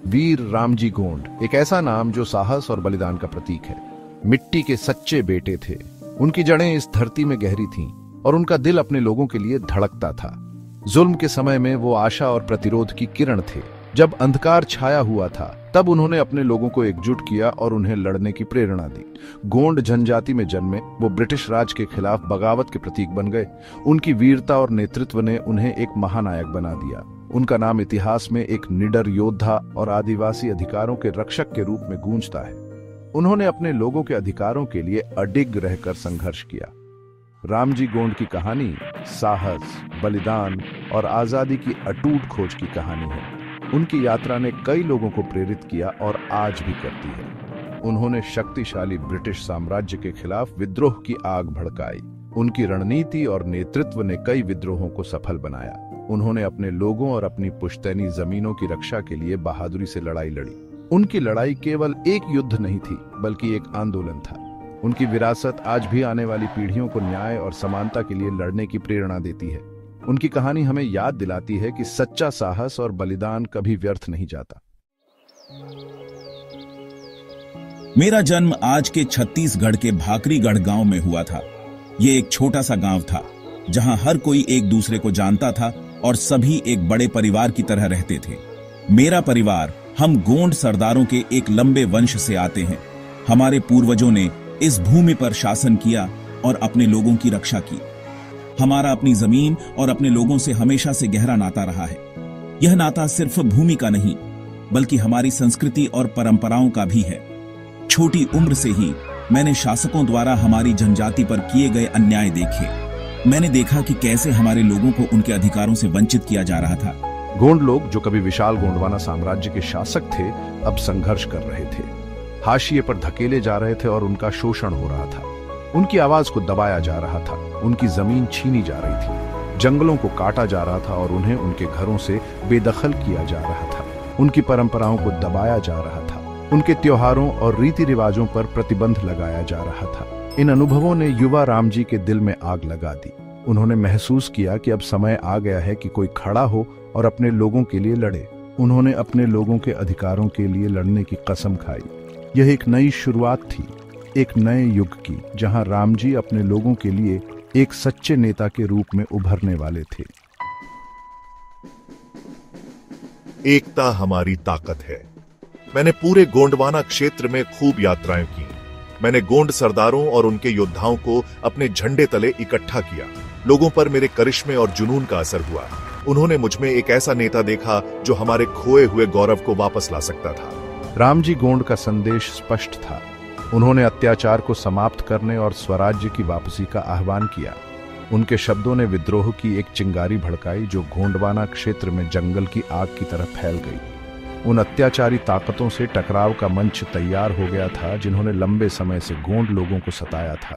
वीर रामजी गोंड एक ऐसा नाम जो साहस और बलिदान का प्रतीक है। मिट्टी के सच्चे बेटे थे। उनकी जड़ें इस धरती में गहरी थीं और उनका दिल अपने लोगों के लिए धड़कता था। जुल्म के समय में वो आशा और प्रतिरोध की किरण थे। जब अंधकार छाया हुआ था तब उन्होंने अपने लोगों को एकजुट किया और उन्हें लड़ने की प्रेरणा दी। गोंड जनजाति में जन्मे वो ब्रिटिश राज के खिलाफ बगावत के प्रतीक बन गए। उनकी वीरता और नेतृत्व ने उन्हें एक महानायक बना दिया। उनका नाम इतिहास में एक निडर योद्धा और आदिवासी अधिकारों के रक्षक के रूप में गूंजता है। उन्होंने अपने लोगों के अधिकारों के लिए अडिग रहकर संघर्ष किया। रामजी गोंड की कहानी साहस, बलिदान और आजादी की अटूट खोज की कहानी है। उनकी यात्रा ने कई लोगों को प्रेरित किया और आज भी करती है। उन्होंने शक्तिशाली ब्रिटिश साम्राज्य के खिलाफ विद्रोह की आग भड़काई। उनकी रणनीति और नेतृत्व ने कई विद्रोहों को सफल बनाया। उन्होंने अपने लोगों और अपनी पुश्तैनी जमीनों की रक्षा के लिए बहादुरी से लड़ाई लड़ी। उनकी लड़ाई केवल एक युद्ध नहीं थी बल्कि एक आंदोलन था। उनकी विरासत आज भी आने वाली पीढ़ियों को न्याय और समानता के लिए लड़ने की प्रेरणा देती है। उनकी कहानी हमें याद दिलाती है कि सच्चा साहस और बलिदान कभी व्यर्थ नहीं जाता। मेरा जन्म आज के छत्तीसगढ़ के भाकरीगढ़ गांव में हुआ था। ये एक छोटा सा गांव था जहां हर कोई एक दूसरे को जानता था और सभी एक बड़े परिवार की तरह रहते थे। मेरा परिवार, हम गोंड सरदारों के एक लंबे वंश से आते हैं। हमारे पूर्वजों ने इस भूमि पर शासन किया और अपने लोगों की रक्षा की। हमारा अपनी जमीन और अपने लोगों से हमेशा से गहरा नाता रहा है। यह नाता सिर्फ भूमि का नहीं बल्कि हमारी संस्कृति और परंपराओं का भी है। छोटी उम्र से ही मैंने शासकों द्वारा हमारी जनजाति पर किए गए अन्याय देखे। मैंने देखा कि कैसे हमारे लोगों को उनके अधिकारों से वंचित किया जा रहा था। गोंड लोग, जो कभी विशाल गोंडवाना साम्राज्य के शासक थे, अब संघर्ष कर रहे थे। हाशिए पर धकेले जा रहे थे और उनका शोषण हो रहा था। उनकी आवाज को दबाया जा रहा था। उनकी जमीन छीनी जा रही थी। जंगलों को काटा जा रहा था और उन्हें उनके घरों से बेदखल किया जा रहा था। उनकी परंपराओं को दबाया जा रहा था। उनके त्योहारों और रीति रिवाजों पर प्रतिबंध लगाया जा रहा था। इन अनुभवों ने युवा रामजी के दिल में आग लगा दी। उन्होंने महसूस किया कि अब समय आ गया है कि कोई खड़ा हो और अपने लोगों के लिए लड़े। उन्होंने अपने लोगों के अधिकारों के लिए लड़ने की कसम खाई। यह एक नई शुरुआत थी, एक नए युग की, जहां रामजी अपने लोगों के लिए एक सच्चे नेता के रूप में उभरने वाले थे। एकता हमारी ताकत है। मैंने पूरे गोंडवाना क्षेत्र में खूब यात्राएं की। मैंने गोंड सरदारों और उनके योद्धाओं को अपने झंडे तले इकट्ठा किया। लोगों पर मेरे करिश्मे और जुनून का असर हुआ। उन्होंने मुझमें एक ऐसा नेता देखा जो हमारे खोए हुए गौरव को वापस ला सकता था। रामजी गोंड का संदेश स्पष्ट था। उन्होंने अत्याचार को समाप्त करने और स्वराज्य की वापसी का आह्वान किया। उनके शब्दों ने विद्रोह की एक चिंगारी भड़काई जो गोंडवाना क्षेत्र में जंगल की आग की तरह फैल गई। उन अत्याचारी ताकतों से टकराव का मंच तैयार हो गया था जिन्होंने लंबे समय से गोंड लोगों को सताया था।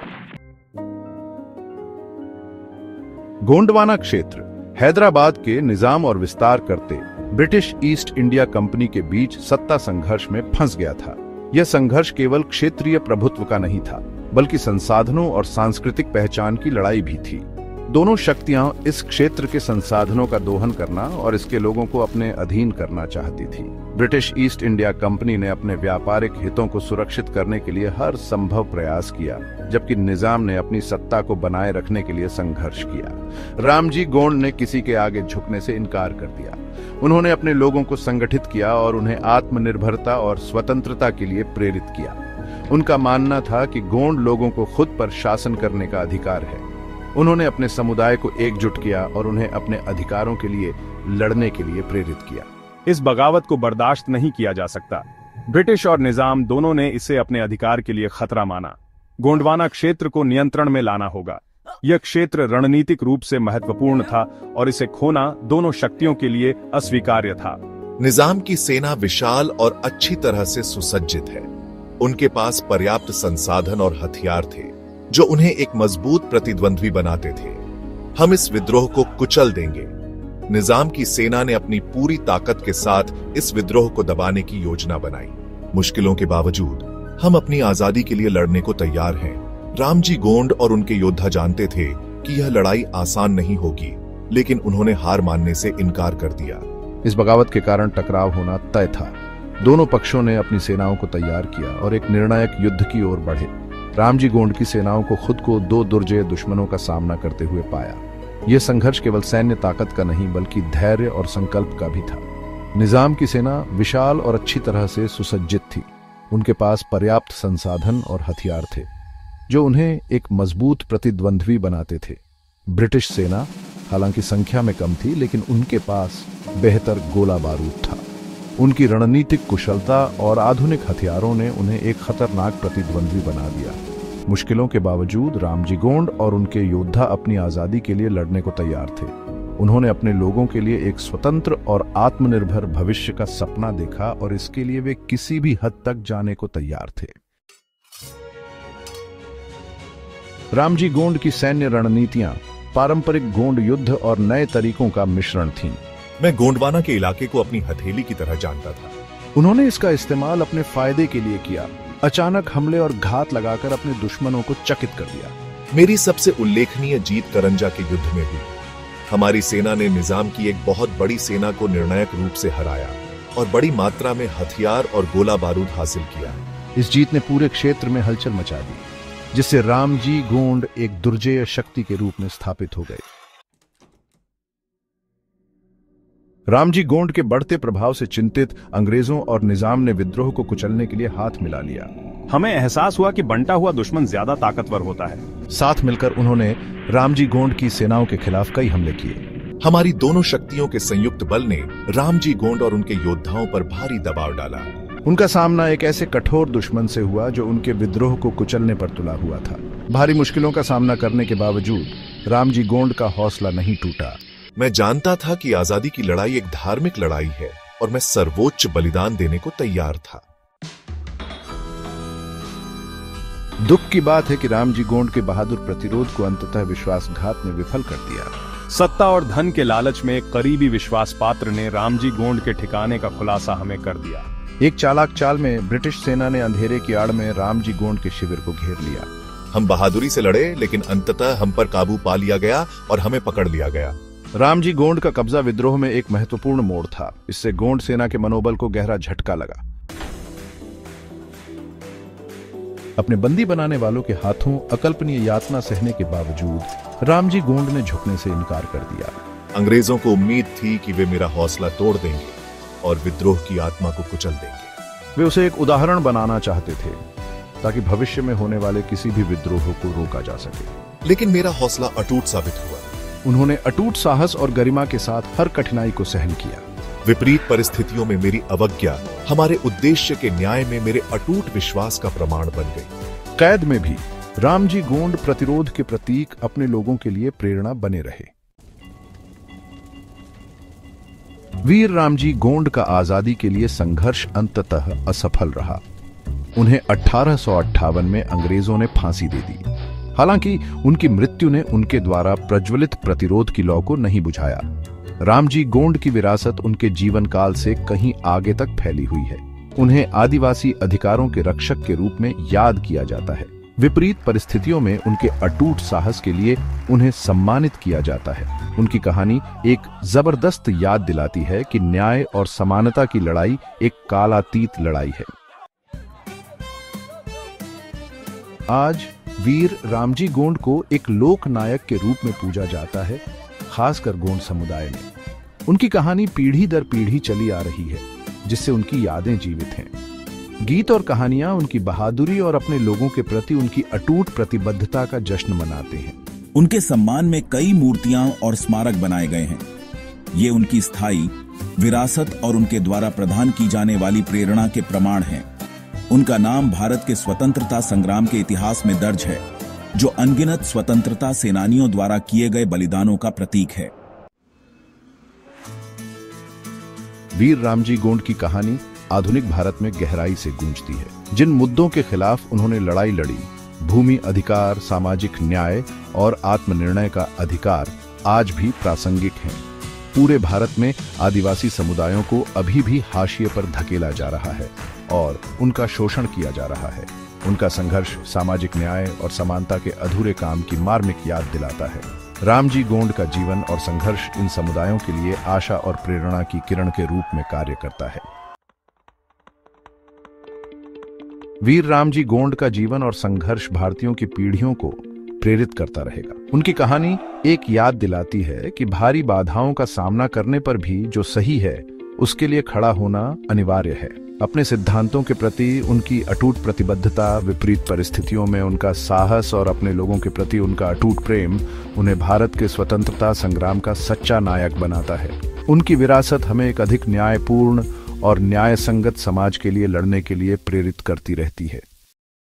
गोंडवाना क्षेत्र हैदराबाद के निजाम और विस्तार करते ब्रिटिश ईस्ट इंडिया कंपनी के बीच सत्ता संघर्ष में फंस गया था। यह संघर्ष केवल क्षेत्रीय प्रभुत्व का नहीं था बल्कि संसाधनों और सांस्कृतिक पहचान की लड़ाई भी थी। दोनों शक्तियां इस क्षेत्र के संसाधनों का दोहन करना और इसके लोगों को अपने अधीन करना चाहती थी। ब्रिटिश ईस्ट इंडिया कंपनी ने अपने व्यापारिक हितों को सुरक्षित करने के लिए हर संभव प्रयास किया, जबकि निजाम ने अपनी सत्ता को बनाए रखने के लिए संघर्ष किया। रामजी गोंड ने किसी के आगे झुकने से इनकार कर दिया। उन्होंने अपने लोगों को संगठित किया और उन्हें आत्मनिर्भरता और स्वतंत्रता के लिए प्रेरित किया। उनका मानना था कि गोंड लोगों को खुद पर शासन करने का अधिकार है। उन्होंने अपने समुदाय को एकजुट किया और उन्हें अपने अधिकारों के लिए लड़ने के लिए प्रेरित किया। इस बगावत को बर्दाश्त नहीं किया जा सकता। ब्रिटिश और निजाम दोनों ने इसे अपने अधिकार के लिए खतरा माना। गोंडवाना क्षेत्र को नियंत्रण में लाना होगा। यह क्षेत्र रणनीतिक रूप से महत्वपूर्ण था और इसे खोना दोनों शक्तियों के लिए अस्वीकार्य था। निजाम की सेना विशाल और अच्छी तरह से सुसज्जित है। उनके पास पर्याप्त संसाधन और हथियार थे जो उन्हें एक मजबूत प्रतिद्वंद्वी बनाते थे। हम इस विद्रोह को कुचल देंगे। निजाम की सेना ने अपनी पूरी ताकत के साथ इस विद्रोह को दबाने की योजना बनाई। मुश्किलों के बावजूद हम अपनी आजादी के लिए लड़ने को तैयार हैं। रामजी गोंड और उनके योद्धा जानते थे कि यह लड़ाई आसान नहीं होगी, लेकिन उन्होंने हार मानने से इनकार कर दिया। इस बगावत के कारण टकराव होना तय था। दोनों पक्षों ने अपनी सेनाओं को तैयार किया और एक निर्णायक युद्ध की ओर बढ़े। रामजी गोंड की सेनाओं को खुद को दो दुर्जय दुश्मनों का सामना करते हुए पाया। यह संघर्ष केवल सैन्य ताकत का नहीं बल्कि धैर्य और संकल्प का भी था। निजाम की सेना विशाल और अच्छी तरह से सुसज्जित थी। उनके पास पर्याप्त संसाधन और हथियार थे जो उन्हें एक मजबूत प्रतिद्वंद्वी बनाते थे। ब्रिटिश सेना हालांकि संख्या में कम थी, लेकिन उनके पास बेहतर गोला बारूद था। उनकी रणनीतिक कुशलता और आधुनिक हथियारों ने उन्हें एक खतरनाक प्रतिद्वंद्वी बना दिया। मुश्किलों के बावजूद रामजी गोंड और उनके योद्धा अपनी आजादी के लिए लड़ने को तैयार थे। उन्होंने अपने लोगों के लिए एक स्वतंत्र और आत्मनिर्भर भविष्य का सपना देखा और इसके लिए वे किसी भी हद तक जाने को तैयार थे। रामजी गोंड की सैन्य रणनीतियां पारंपरिक गोंड युद्ध और नए तरीकों का मिश्रण थीं। मैं गोंडवाना के इलाके को अपनी हथेली की तरह जानता था। उन्होंने इसका इस्तेमाल अपने फायदे के लिए किया। अचानक हमले और घात लगाकर अपने दुश्मनों को चकित कर दिया। मेरी सबसे उल्लेखनीय जीत करंजा के युद्ध में हुई। हमारी सेना ने निजाम की एक बहुत बड़ी सेना को निर्णायक रूप से हराया और बड़ी मात्रा में हथियार और गोला बारूद हासिल किया। इस जीत ने पूरे क्षेत्र में हलचल मचा दी, जिससे रामजी गोंड एक दुर्जेय शक्ति के रूप में स्थापित हो गए। रामजी गोंड के बढ़ते प्रभाव से चिंतित अंग्रेजों और निजाम ने विद्रोह को कुचलने के लिए हाथ मिला लिया। हमें एहसास हुआ कि बंटा हुआ दुश्मन ज्यादा ताकतवर होता है। साथ मिलकर उन्होंने रामजी गोंड की सेनाओं के खिलाफ कई हमले किए। हमारी दोनों शक्तियों के संयुक्त बल ने रामजी गोंड और उनके योद्धाओं पर भारी दबाव डाला। उनका सामना एक ऐसे कठोर दुश्मन से हुआ जो उनके विद्रोह को कुचलने पर तुला हुआ था। भारी मुश्किलों का सामना करने के बावजूद रामजी गोंड का हौसला नहीं टूटा। मैं जानता था कि आजादी की लड़ाई एक धार्मिक लड़ाई है और मैं सर्वोच्च बलिदान देने को तैयार था। दुख की बात है कि रामजी गोंड के बहादुर प्रतिरोध को अंततः विश्वासघात ने विफल कर दिया। सत्ता और धन के लालच में एक करीबी विश्वास पात्र ने रामजी गोंड के ठिकाने का खुलासा हमें कर दिया। एक चालाक चाल में ब्रिटिश सेना ने अंधेरे की आड़ में रामजी गोंड के शिविर को घेर लिया। हम बहादुरी से लड़े, लेकिन अंततः हम पर काबू पा लिया गया और हमें पकड़ लिया गया। रामजी गोंड का कब्जा विद्रोह में एक महत्वपूर्ण मोड़ था। इससे गोंड सेना के मनोबल को गहरा झटका लगा। अपने बंदी बनाने वालों के हाथों अकल्पनीय यातना सहने के बावजूद रामजी गोंड ने झुकने से इनकार कर दिया। अंग्रेजों को उम्मीद थी कि वे मेरा हौसला तोड़ देंगे और विद्रोह की आत्मा को कुचल देंगे। वे उसे एक उदाहरण बनाना चाहते थे ताकि भविष्य में होने वाले किसी भी विद्रोह को रोका जा सके। लेकिन मेरा हौसला अटूट साबित हुआ। उन्होंने अटूट साहस और गरिमा के साथ हर कठिनाई को सहन किया। विपरीत परिस्थितियों में मेरी अवज्ञा हमारे उद्देश्य के न्याय में मेरे अटूट विश्वास का प्रमाण बन गई। कैद में भी रामजी गोंड प्रतिरोध के प्रतीक अपने लोगों के लिए प्रेरणा बने रहे। वीर रामजी गोंड का आजादी के लिए संघर्ष अंततः असफल रहा। उन्हें 1858 में अंग्रेजों ने फांसी दे दी। हालांकि उनकी मृत्यु ने उनके द्वारा प्रज्वलित प्रतिरोध की लौ को नहीं बुझाया। रामजी गोंड की विरासत उनके जीवन काल से कहीं आगे तक फैली हुई है। उन्हें आदिवासी अधिकारों के रक्षक के रूप में याद किया जाता है। विपरीत परिस्थितियों में उनके अटूट साहस के लिए उन्हें सम्मानित किया जाता है। उनकी कहानी एक जबरदस्त याद दिलाती है कि न्याय और समानता की लड़ाई एक कालातीत लड़ाई है। आज वीर रामजी गोंड को एक लोक नायक के रूप में पूजा जाता है, खासकर गोंड समुदाय में। उनकी कहानी पीढ़ी दर पीढ़ी चली आ रही है, जिससे उनकी यादें जीवित हैं। गीत और कहानियां उनकी बहादुरी और अपने लोगों के प्रति उनकी अटूट प्रतिबद्धता का जश्न मनाते हैं। उनके सम्मान में कई मूर्तियां और स्मारक बनाए गए हैं। ये उनकी स्थायी विरासत और उनके द्वारा प्रदान की जाने वाली प्रेरणा के प्रमाण हैं। उनका नाम भारत के स्वतंत्रता संग्राम के इतिहास में दर्ज है, जो अनगिनत स्वतंत्रता सेनानियों द्वारा किए गए बलिदानों का प्रतीक है। वीर रामजी गोंड की कहानी आधुनिक भारत में गहराई से गूंजती है। जिन मुद्दों के खिलाफ उन्होंने लड़ाई लड़ी, भूमि अधिकार, सामाजिक न्याय और आत्मनिर्णय का अधिकार, आज भी प्रासंगिक हैं। पूरे भारत में आदिवासी समुदायों को अभी भी हाशिए पर धकेला जा रहा है और उनका शोषण किया जा रहा है। उनका संघर्ष सामाजिक न्याय और समानता के अधूरे काम की मार्मिक याद दिलाता है। रामजी गोंड का जीवन और संघर्ष इन समुदायों के लिए आशा और प्रेरणा की किरण के रूप में कार्य करता है। वीर रामजी गोंड का जीवन और संघर्ष भारतीयों की पीढ़ियों को प्रेरित करता रहेगा। उनकी कहानी एक याद दिलाती है कि भारी बाधाओं का सामना करने पर भी जो सही है उसके लिए खड़ा होना अनिवार्य है। अपने सिद्धांतों के प्रति उनकी अटूट प्रतिबद्धता, विपरीत परिस्थितियों में उनका साहस और अपने लोगों के प्रति उनका अटूट प्रेम उन्हें भारत के स्वतंत्रता संग्राम का सच्चा नायक बनाता है। उनकी विरासत हमें एक अधिक न्यायपूर्ण और न्यायसंगत समाज के लिए लड़ने के लिए प्रेरित करती रहती है।